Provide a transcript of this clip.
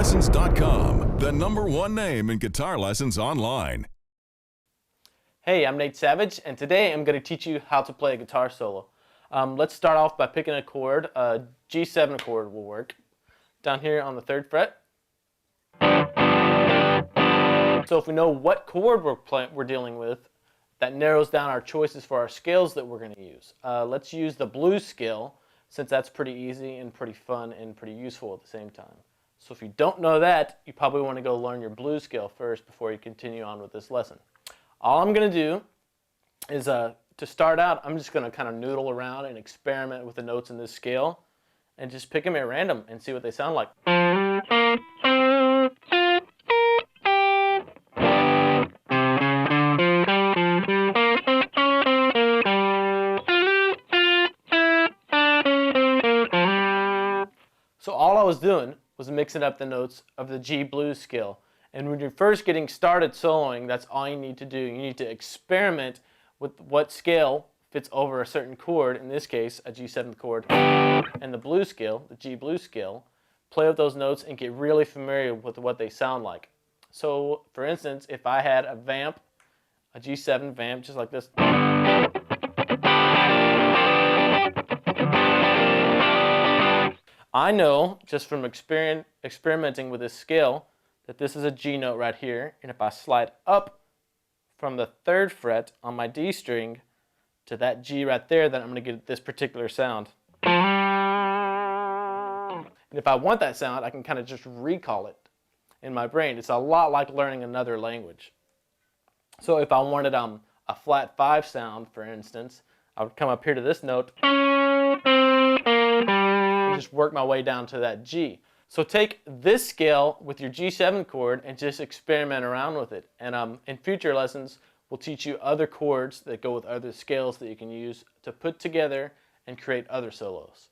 GuitarLessons.com, the #1 name in guitar lessons online. Hey, I'm Nate Savage, and today I'm going to teach you how to play a guitar solo. Let's start off by picking a chord. A G7 chord will work. Down here on the 3rd fret. So if we know what chord we're dealing with, that narrows down our choices for our scales that we're going to use. Let's use the blues scale, since that's pretty easy and pretty fun and pretty useful at the same time. So if you don't know that, you probably want to go learn your blues scale first before you continue on with this lesson. All I'm going to do is, to start out, I'm just going to kind of noodle around and experiment with the notes in this scale and just pick them at random and see what they sound like. So all I was doing was mixing up the notes of the G blues scale. And when you're first getting started soloing, that's all you need to do. You need to experiment with what scale fits over a certain chord, in this case, a G7 chord, and the blues scale, the G blues scale. Play with those notes and get really familiar with what they sound like. So, for instance, if I had a vamp, a G7 vamp, just like this, I know, just from experimenting with this scale, that this is a G note right here, and if I slide up from the 3rd fret on my D string to that G right there, then I'm going to get this particular sound. And if I want that sound, I can kind of just recall it in my brain. It's a lot like learning another language. So if I wanted a flat 5 sound, for instance, I would come up here to this note and just work my way down to that G. So take this scale with your G7 chord and just experiment around with it. And in future lessons, we'll teach you other chords that go with other scales that you can use to put together and create other solos.